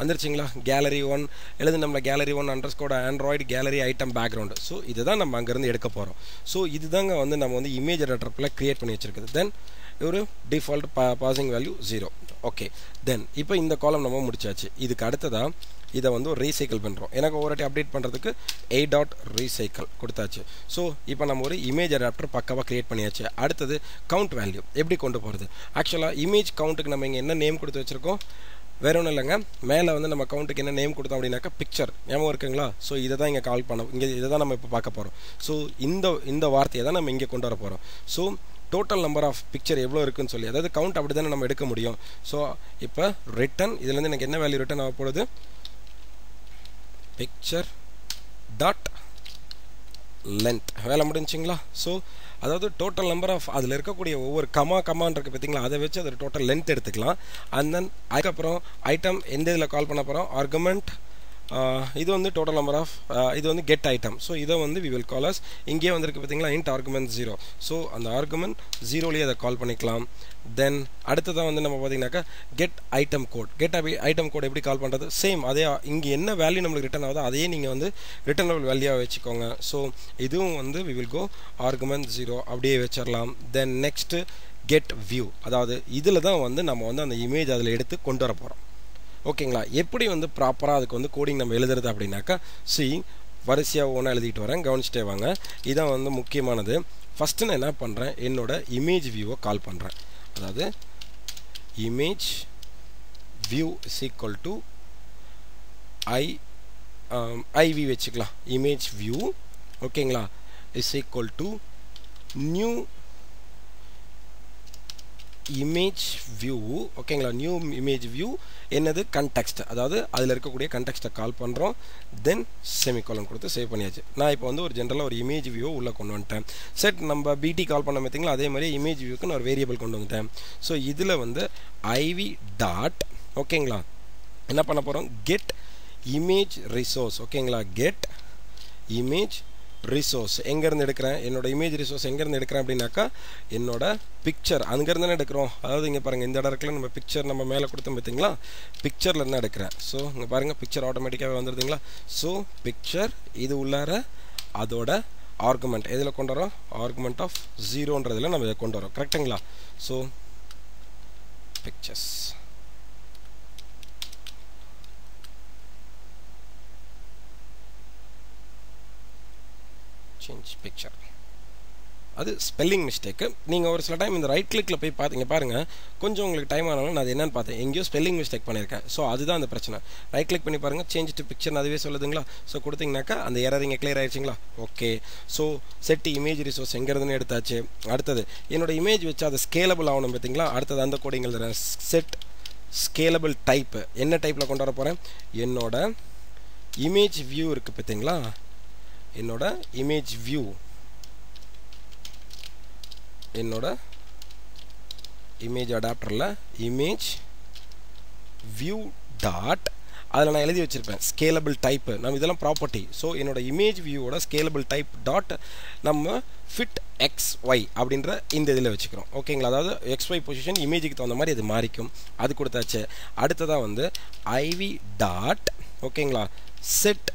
வந்துருச்சுங்களா, gallery1 எழுது நம்மள gallery1 underscore Android gallery item background. So இதை தான் நம்ம அங்கேருந்து எடுக்க போகிறோம். ஸோ இதுதாங்க வந்து நம்ம வந்து இமேஜ் அடாப்டரில் க்ரியேட் பண்ணி வச்சுருக்குது. தென் ஒரு டிஃபால்ட் பாசிங் வேல்யூ 0. ஓகே, தென் இப்போ இந்த காலம் நம்ம முடிச்சாச்சு. இதுக்கு அடுத்ததாக இதை வந்து ஒரு ரீசைக்கிள் பண்ணுறோம். எனக்கு ஒருவாட்டி அப்டேட் பண்ணுறதுக்கு a டாட் ரீசைக்கிள் கொடுத்தாச்சு. ஸோ இப்போ நம்ம ஒரு இமேஜ் அடாப்டர் பக்காவாக க்ரியேட் பண்ணியாச்சு. அடுத்தது கவுண்ட் வேல்யூ எப்படி கொண்டு போகிறது. ஆக்சுவலாக இமேஜ் கவுண்ட்டுக்கு நம்ம இங்கே என்ன நேம் கொடுத்து வச்சுருக்கோம், வேற ஒன்றும் இல்லைங்க, மேலே வந்து நம்ம கவுண்ட்டுக்கு என்ன நேம் கொடுத்தோம் அப்படின்னாக்கா பிக்சர், ஞாபகம் இருக்குங்களா. ஸோ இதை தான் இங்கே கால் பண்ண, இதை தான் நம்ம இப்போ பார்க்க போகிறோம். ஸோ இந்த வார்த்தையை தான் நம்ம இங்கே கொண்டு வர போகிறோம். So total number of picture எவ்வளோ இருக்குன்னு சொல்லி, அதாவது கவுண்ட் அப்படி தானே நம்ம எடுக்க முடியும். ஸோ இப்போ ரிட்டன் இதுலேருந்து எனக்கு என்ன வேல்யூ ரிட்டன் ஆக போகுது, பிக்சர் டாட் லென்த். வேலை முடிஞ்சுங்களா. ஸோ அதாவது டோட்டல் நம்பர் ஆஃப் அதில் இருக்கக்கூடிய ஒவ்வொரு கமான் இருக்குது பார்த்தீங்களா, அதை வச்சு அது டோட்டல் லென்த் எடுத்துக்கலாம். அண்ட் தென் அதுக்கப்புறம் ஐட்டம் எந்த இதில் கால் பண்ண போகிறோம், ஆர்குமெண்ட் இது வந்து டோட்டல் நம்பர் ஆஃப் இது வந்து கெட் ஐட்டம். ஸோ இதை வந்து வி வில் கால் அஸ் இங்கே வந்துருக்கு பார்த்தீங்களா இன்ட் ஆர்குமெண்ட் 0. ஸோ அந்த ஆர்குமெண்ட் 0லேயே அதை கால் பண்ணிக்கலாம். தென் அடுத்ததாக வந்து நம்ம பார்த்தீங்கன்னாக்கா get item code. Get item code எப்படி கால் பண்ணுறது, சேம் அதே இங்கே என்ன வேல்யூ நம்மளுக்கு ரிட்டன் ஆகுதோ அதையே நீங்கள் வந்து ரிட்டர்னபிள் வேல்யூவாக வச்சுக்கோங்க. ஸோ இதுவும் வந்து வி வில் கோ ஆர்குமெண்ட் 0 அப்படியே வச்சிடலாம். தென் நெக்ஸ்ட்டு கெட் வியூ, அதாவது இதில் தான் வந்து நம்ம வந்து அந்த இமேஜ் அதில் எடுத்து கொண்டு வர போகிறோம். ஓகேங்களா, எப்படி வந்து ப்ராப்பராக அதுக்கு வந்து கோடிங் நம்ம எழுதுறது அப்படின்னாக்கா வரிசையாக ஒன்றா எழுதிட்டு வரேன், கவனிச்சிட்டே வாங்க. இதான் வந்து முக்கியமானது. ஃபஸ்ட்டு நான் என்ன பண்ணுறேன், என்னோட இமேஜ் வியூவை கால் பண்ணுறேன். அதாவது image view is equal to IV வச்சுக்கலாம். இமேஜ் வியூ ஓகேங்களா is equal to new image view ஓகேங்களா நியூ இமேஜ் வியூ என்னது கண்டெக்ஸ்ட் அதாவது அதில் இருக்கக்கூடிய கண்டெக்ஸ்ட்டை கால் பண்ணுறோம் தென் செமிகோலன் கொடுத்து சேவ் பண்ணியாச்சு நான் இப்போ வந்து ஒரு ஜென்ரலாக ஒரு இமேஜ் வியூ உள்ளே கொண்டு வந்துட்டேன் செட் நம்ம பிடி கால் பண்ண பார்த்தீங்களா அதே மாதிரி இமேஜ் வியூக்கு நான் ஒரு வேரியபிள் கொண்டு வந்துட்டேன் ஸோ இதில் வந்து ஐவி டாட் ஓகேங்களா என்ன பண்ண போகிறோம் கெட் இமேஜ் ரிசோர்ஸ் ஓகேங்களா கெட் இமேஜ் ரிசோர்ஸ் எங்கேருந்து எடுக்கிறேன் என்னோட இமேஜ் ரிசோர்ஸ் எங்கேருந்து எடுக்கிறேன் அப்படின்னாக்கா என்னோட பிக்சர் அங்கேருந்து தானே எடுக்கிறோம் அதாவது இங்கே பாருங்கள் இந்த இடம் இருக்குல்ல நம்ம பிக்சர் நம்ம மேலே கொடுத்தோம் பார்த்தீங்களா பிக்சரில் இருந்தால் எடுக்கிறேன் ஸோ இங்கே பாருங்கள் பிக்சர் ஆட்டோமேட்டிக்காகவே வந்துடுதுங்களா ஸோ பிக்சர் இது உள்ளார அதோட ஆர்குமெண்ட் எதில் கொண்டு வரோம் ஆர்குமெண்ட் ஆஃப் 0ன்றதில் நம்ம இதை கொண்டு வரோம் கரெக்டுங்களா ஸோ பிக்சர்ஸ் change picture அது ஸ்பெல்லிங் மிஸ்டேக்கு நீங்கள் ஒரு சில டைம் இந்த ரைட் கிளிக்கில் போய் பார்த்தீங்க பாருங்கள் கொஞ்சம் உங்களுக்கு டைம் ஆனாலும் நான் அது என்னென்னு பார்த்தேன் எங்கேயோ ஸ்பெல்லிங் மிஸ்டேக் பண்ணியிருக்கேன் ஸோ அதுதான் அந்த பிரச்சனை ரைட் கிளிக் பண்ணி பாருங்கள் சேஞ்ச் டு பிக்சர் அதுவே சொல்லுதுங்களா ஸோ கொடுத்தீங்கன்னாக்கா அந்த எரர் இங்கே கிளியர் ஆயிடுச்சிங்களா okay so set image resource எங்கேருந்துன்னு எடுத்தாச்சு அடுத்தது என்னோட இமேஜ் வச்சு அது ஸ்கேலபிள் ஆகணும் பார்த்தீங்களா அடுத்தது அந்த கோடிங் எழுதுறேன் செட் ஸ்கேலபிள் டைப்பு என்ன டைப்பில் கொண்டு வர போகிறேன் என்னோட இமேஜ் வியூ இருக்குது பார்த்தீங்களா என்னோட இமேஜ் வியூ என்னோட இமேஜ் அடாப்டரில் இமேஜ் வியூ டாட் அதில் நான் எழுதி வச்சுருப்பேன் ஸ்கேலபிள் டைப்பு நம்ம இதெல்லாம் ப்ராப்பர்ட்டி ஸோ என்னோட இமேஜ் வியூவோட ஸ்கேலபிள் டைப் டாட் நம்ம ஃபிட் XY அப்படின்ற இந்த இதில் வச்சுக்கிறோம் ஓகேங்களா அதாவது XY பொசிஷன் இமேஜுக்கு தகுந்த மாதிரி அது மாறிக்கும் அது கொடுத்தாச்சு அடுத்ததாக வந்து ஐவி டாட் ஓகேங்களா செட்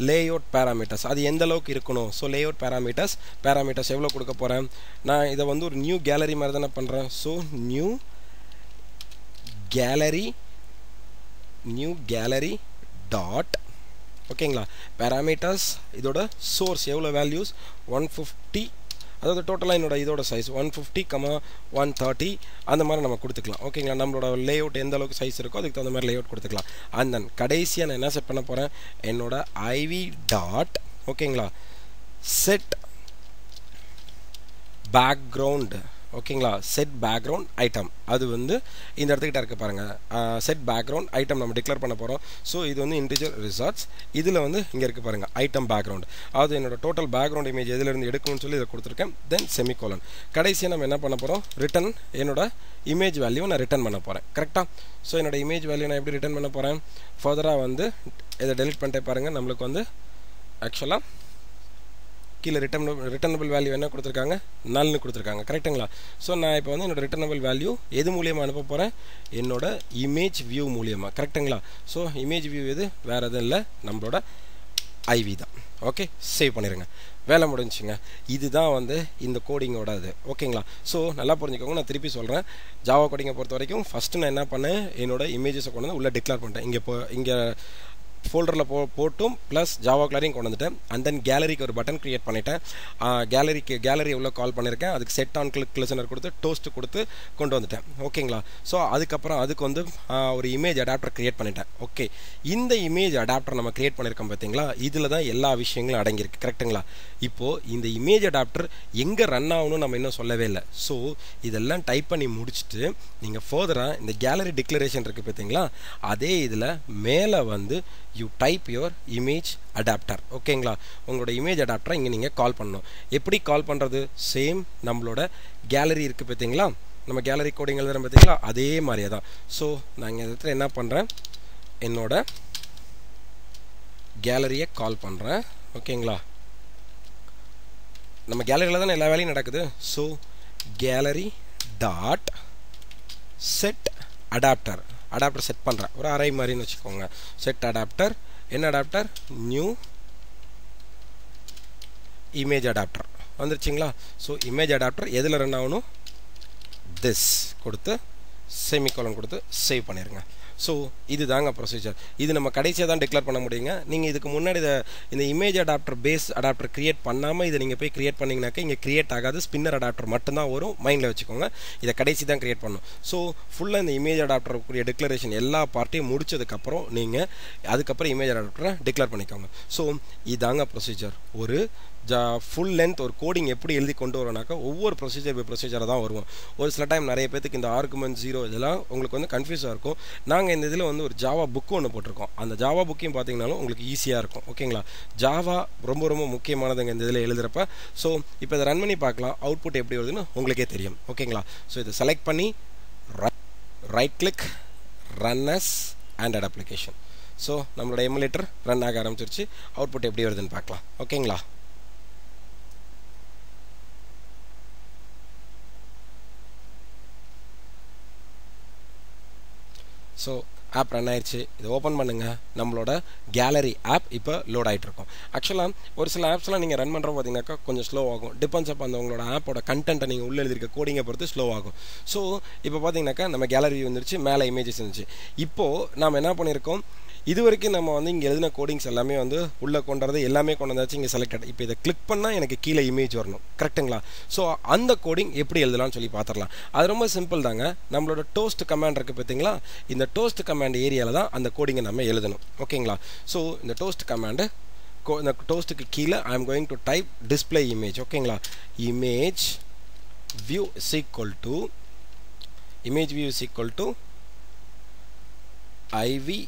லேஅவுட் பேராமீட்டர்ஸ் அது எந்த அளவுக்கு இருக்கணும் ஸோ லேஅவுட் பேராமீட்டர்ஸ் எவ்வளோ கொடுக்க போகிறேன் நான் இதை வந்து ஒரு நியூ கேலரி மாதிரி தானே பண்ணுறேன் ஸோ நியூ கேலரி டாட் ஓகேங்களா பேராமீட்டர்ஸ் இதோட சோர்ஸ் எவ்வளோ வேல்யூஸ் 150 அதாவது டோட்டலாக என்னோட இதோட சைஸ் 150, 130 அந்த மாதிரி நம்ம கொடுத்துக்கலாம் ஓகேங்களா நம்மளோட லேஅவுட் எந்த அளவுக்கு சைஸ் இருக்கோ அதுக்கு தகுந்த மாதிரி லேஅவுட் கொடுத்துக்கலாம் அண்ட் தென் கடைசியாக நான் என்ன செட் பண்ண போகிறேன் என்னோட ஐவி டாட் ஓகேங்களா செட் பேக்ரவுண்ட் ஓகேங்களா செட் பேக்ரவுண்ட் ஐட்டம் அது வந்து இந்த இடத்துக்கிட்ட இருக்க பாருங்கள் செட் பேக்ரவுண்ட் ஐட்டம் நம்ம டிக்ளேர் பண்ண போகிறோம் ஸோ இது வந்து இன்டிஜர் ரிசார்ட்ஸ் இதில் வந்து இங்கே இருக்குது பாருங்கள் ஐட்டம் பேக்ரவுண்ட் அது என்னோட டோட்டல் பேக்ரவுண்ட் இமேஜ் எதிலிருந்து எடுக்கணும்னு சொல்லி இதை கொடுத்துருக்கேன் தென் செமிகோலன் கடைசியாக நம்ம என்ன பண்ண போகிறோம் ரிட்டன் என்னோட இமேஜ் வேல்யூ நான் ரிட்டன் பண்ண போகிறேன் கரெக்டாக ஸோ என்னோட இமேஜ் வேல்யூ நான் எப்படி ரிட்டன் பண்ண போகிறேன் ஃபர்தராக வந்து இதை டெலிட் பண்ணிட்டே பாருங்கள் நம்மளுக்கு வந்து ஆக்சுவலாக கீழே ரிட்டர்னபிள் வேல்யூ என்ன கொடுத்துருக்காங்க நல்னு கொடுத்துருக்காங்க கரெக்டுங்களா ஸோ நான் இப்போ வந்து என்னோட ரிட்டர்னபிள் வேல்யூ எது மூலியமாக அனுப்ப போகிறேன் என்னோட இமேஜ் வியூ மூலியமாக கரெக்டுங்களா ஸோ இமேஜ் வியூ எது வேறு எதுவும் இல்லை நம்மளோட ஐவி தான் ஓகே சேவ் பண்ணிடுங்க வேலை முடிஞ்சுங்க இதுதான் வந்து இந்த கோடிங்கோட இது ஓகேங்களா ஸோ நல்லா புரிஞ்சுக்கோங்க நான் திருப்பி சொல்கிறேன் ஜாவா கோடிங்கை பொறுத்த வரைக்கும் ஃபஸ்ட்டு நான் என்ன பண்ணேன் என்னோட இமேஜஸை கொண்டு வந்து உள்ளே டிக்ளேர் பண்ணிட்டேன் இங்கே ஃபோல்டரில் போட்டும் ப்ளஸ் ஜாவா கிளாரியும் கொண்டு வந்துட்டேன் அண்ட் தென் கேலரிக்கு ஒரு பட்டன் க்ரியேட் பண்ணிட்டேன் கேலரி உள்ள கால் பண்ணியிருக்கேன் அதுக்கு செட் ஆன் கிளிக் லிசனர் கொடுத்து டோஸ்ட் கொடுத்து கொண்டு வந்துட்டேன் ஓகேங்களா ஸோ அதுக்கப்புறம் அதுக்கு வந்து ஒரு இமேஜ் அடாப்டர் க்ரியேட் பண்ணிட்டேன் ஓகே இந்த இமேஜ் அடாப்டர் நம்ம க்ரியேட் பண்ணியிருக்கோம் பார்த்தீங்களா இதில் தான் எல்லா விஷயங்களும் அடங்கியிருக்கு கரெக்டுங்களா இப்போது இந்த இமேஜ் அடாப்டர் எங்கே ரன் ஆகணும்னு நம்ம இன்னும் சொல்லவே இல்லை ஸோ இதெல்லாம் டைப் பண்ணி முடிச்சுட்டு நீங்கள் ஃபர்தராக இந்த கேலரி டிக்ளரேஷன் இருக்குது பார்த்தீங்களா அதே இதில் மேலே வந்து you type your image adapter ஓகேங்களா உங்களோட இமேஜ் அடாப்டரை இங்கே நீங்கள் கால் பண்ணணும் எப்படி கால் பண்ணுறது சேம் நம்மளோட கேலரி இருக்குது பார்த்தீங்களா நம்ம கேலரி கோடிங் எழுதுறோம் பார்த்தீங்களா அதே மாதிரியே தான் ஸோ நான் இங்கே இடத்துல என்ன பண்ணுறேன் என்னோட கேலரியை கால் பண்ணுறேன் ஓகேங்களா நம்ம கேலரியில் தானே எல்லா வேலையும் நடக்குது so gallery dot set adapter set பண்ணுறேன் ஒரு அரை மாதிரின்னு வச்சுக்கோங்க செட் அடாப்டர் என்ன அடாப்டர் நியூ இமேஜ் அடாப்டர் வந்துருச்சுங்களா ஸோ இமேஜ் அடாப்டர் எதில் ரன் ஆகணும் திஸ் கொடுத்து செமிகோலன் கொடுத்து சேவ் பண்ணிடுங்க ஸோ இது தாங்க ப்ரொசீஜர் இது நம்ம கடைசியாக தான் டிக்ளேர் பண்ண முடியுங்க நீங்கள் இதுக்கு முன்னாடி இந்த image adapter base adapter create பண்ணாமல் இதை நீங்கள் போய் க்ரியேட் பண்ணிங்கனாக்கா இங்கே க்ரியேட் ஆகாது ஸ்பின்னர் அடாப்டர் மட்டும்தான் வரும் மைண்டில் வச்சுக்கோங்க இதை கடைசி தான் க்ரியேட் பண்ணணும் ஸோ ஃபுல்லாக இந்த இமேஜ் அடாப்டருக்குரிய டிக்ளரேஷன் எல்லா பார்ட்டையும் முடிச்சதுக்கப்புறம் நீங்கள் அதுக்கப்புறம் இமேஜ் அடாப்டரை டிக்ளேர் பண்ணிக்கோங்க ஸோ இதாங்க ப்ரொசீஜர் ஒரு ஃபுல் லென்த் ஒரு கோடிங் எப்படி எழுதி கொண்டு வரோம்னாக்கா ஒவ்வொரு ப்ரொசீஜராக தான் வருவோம். ஒரு சில டைம் நிறைய பேருக்கு இந்த ஆர்குமெண்ட் 0 இதெல்லாம் உங்களுக்கு வந்து கன்ஃபியூஸாக இருக்கும். நாங்கள் இந்த இதில் வந்து ஒரு ஜாவா புக்கு ஒன்று போட்டிருக்கோம். அந்த ஜாவா புக்கையும் பார்த்தீங்கன்னாலும் உங்களுக்கு ஈஸியாக இருக்கும். ஓகேங்களா? ஜாவா ரொம்ப ரொம்ப முக்கியமானதுங்க இந்த இதில் எழுதுகிறப்ப. ஸோ இப்போ இதை ரன் பண்ணி பார்க்கலாம், அவுட்புட் எப்படி வருதுன்னு உங்களுக்கே தெரியும். ஓகேங்களா? ஸோ இதை செலக்ட் பண்ணி right click run as Android application. So நம்மளோட எமுலேட்டர் ரன் ஆக ஆரம்பிச்சிருச்சு. அவுட்புட் எப்படி வருதுன்னு பார்க்கலாம். ஓகேங்களா? ஸோ ஆப் ரன் ஆயிடுச்சு. இதை ஓப்பன் பண்ணுங்கள். நம்மளோட கேலரி ஆப் இப்போ லோட் ஆகிட்டு இருக்கும். ஆக்சுவலாக ஒரு சில ஆப்ஸ்லாம் நீங்கள் ரன் பண்ணுற பார்த்தீங்கன்னாக்கா கொஞ்சம் ஸ்லோ ஆகும். டிபெண்ட்ஸ் அப்போ அந்த உங்களோட ஆப்போட கண்டென்ட்டை நீங்கள் உள்ளே எழுதிருக்க கோடிங்கை பொறுத்து ஸ்லோ ஆகும். ஸோ இப்போ பார்த்தீங்கன்னாக்கா நம்ம கேலரி வந்துருச்சு, மேலே இமேஜஸ் இருந்துச்சு. இப்போது நாம் என்ன பண்ணியிருக்கோம், இது வரைக்கும் நம்ம வந்து இங்கே எழுதின கோடிங்ஸ் எல்லாமே வந்து உள்ளே கொண்டு வரது எல்லாமே கொண்டு வந்தாச்சு. இங்கே செலக்டட். இப்போ இதை கிளிக் பண்ணால் எனக்கு கீழே இமேஜ் வரணும். கரெக்டுங்களா? ஸோ அந்த கோடிங் எப்படி எழுதலாம்னு சொல்லி பார்த்துடலாம். அது ரொம்ப சிம்பிள் தாங்க. நம்மளோட டோஸ்ட் கமாண்ட் இருக்குது பார்த்தீங்களா? இந்த டோஸ்ட் கமாண்ட் ஏரியாவில் தான் அந்த கோடிங்கை நம்ம எழுதணும். ஓகேங்களா? ஸோ இந்த டோஸ்ட் கமாண்டு இந்த டோஸ்ட்டுக்கு கீழே I am going to type display image. ஓகேங்களா? Image view is equal to IV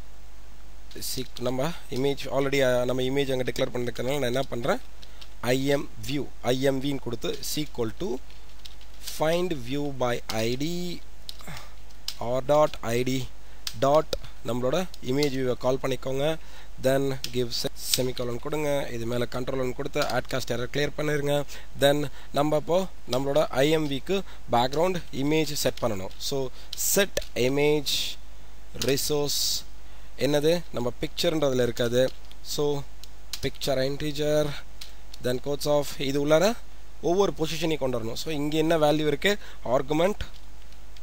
நம்ம இமேஜ் ஆல்ரெடி நம்ம இமேஜ் அங்கே டிக்ளேர் பண்ணிருக்கனால நான் என்ன பண்ணுறேன், IMVன்னு கொடுத்து equal to find view by ID r.id dot நம்மளோட இமேஜ் வியூவை கால் பண்ணிக்கோங்க. தென் கிவ் செமிகாலன் கொடுங்க. இது மேலே கண்ட்ரோல் கொடுத்து ஆட் காஸ்ட் எரர் கிளியர் பண்ணிடுங்க. தென் நம்ம இப்போது நம்மளோட IMVக்கு பேக்ரவுண்ட் இமேஜ் செட் பண்ணணும். ஸோ செட் இமேஜ் ரிசோர்ஸ் என்னது நம்ம பிக்சர்ன்றதில் இருக்காது. So picture integer then quotes of இது உள்ளார ஒவ்வொரு பொசிஷனையும் கொண்டு வரணும். ஸோ இங்கே என்ன வேல்யூ இருக்குது, ஆர்குமெண்ட்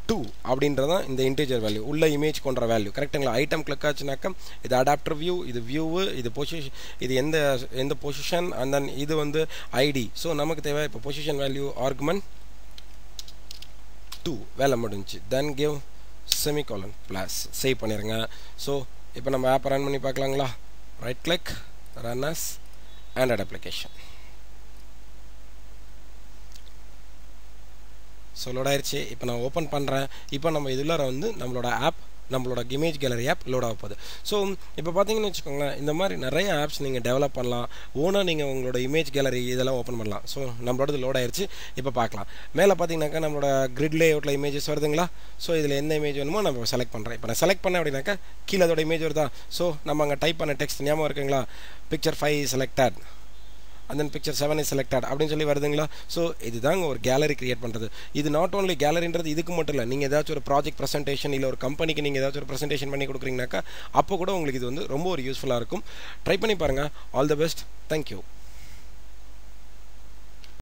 2 அப்படின்றதான் இந்த இன்டீஜர் வேல்யூ உள்ள இமேஜ் கொண்ட வேல்யூ. கரெக்டுங்களா? ஐட்டம் கிளிக் ஆச்சுனாக்கா இது அடாப்டர் வியூ, இது வியூவு, இது பொசிஷன், இது எந்த பொசிஷன் அண்ட் தென் இது வந்து ஐடி. ஸோ நமக்கு தேவை இப்போ பொசிஷன் வேல்யூ ஆர்குமெண்ட் 2 வேலை முடிஞ்சு. Then give semicolon plus save பண்ணிடுங்க. ஸோ இப்போ நம்ம ஆப்பை ரன் பண்ணி பார்க்கலாங்களா? Right click run as Android application. So load ஆயிடுச்சு. இப்போ நான் ஓப்பன் பண்ணுறேன். இப்போ நம்ம இதில் வந்து நம்மளோட ஆப் நம்மளோட இமேஜ் கேலரி ஆப் லோட் ஆக போகுது. ஸோ இப்போ பார்த்தீங்கன்னு வச்சுக்கோங்களேன், இந்த மாதிரி நிறைய ஆப்ஸ் நீங்கள் டெவலப் பண்ணலாம். ஓனாக நீங்கள் உங்களோட இமேஜ் கேலரி இதெல்லாம் ஓப்பன் பண்ணலாம். ஸோ நம்மளோடது லோட் ஆயிடுச்சு. இப்போ பார்க்கலாம். மேலே பார்த்தீங்கன்னாக்கா நம்மளோட கிரிட் லேஅவுட்டில் இமேஜஸ் வருதுங்களா? ஸோ இதில் எந்த இமேஜ் வேணுமோ நம்ம செலக்ட் பண்ணுறேன். இப்போ நான் செலக்ட் பண்ணேன் அப்படின்னாக்கா கீழே அதோட இமேஜ் வருதா? ஸோ நம்ம அங்கே டைப் பண்ண டெக்ஸ்ட் ஞாபகம் இருக்குங்களா? Picture 5 selected and then picture 7 is selected அப்படின்னு சொல்லி வருதுங்களா? ஸோ இதுதாங்க ஒரு கேலரி கிரியேட் பண்ணுறது. இது நாட் ஓன்லி கேலரின்றது இதுக்கு மட்டும் இல்லை. நீங்கள் ஏதாச்சும் ஒரு ப்ராஜெக்ட் ப்ரெசன்டேஷன் இல்லை ஒரு கம்பெனிக்கு நீங்கள் ஏதாச்சும் ஒரு ப்ரெசன்டேஷன் பண்ணி கொடுக்குறீங்கனாக்கா அப்போ கூட உங்களுக்கு இது வந்து ரொம்ப ஒரு யூஸ்ஃபுல்லாக இருக்கும். ட்ரை பண்ணி பாருங்கள். All the best. தேங்க்யூ.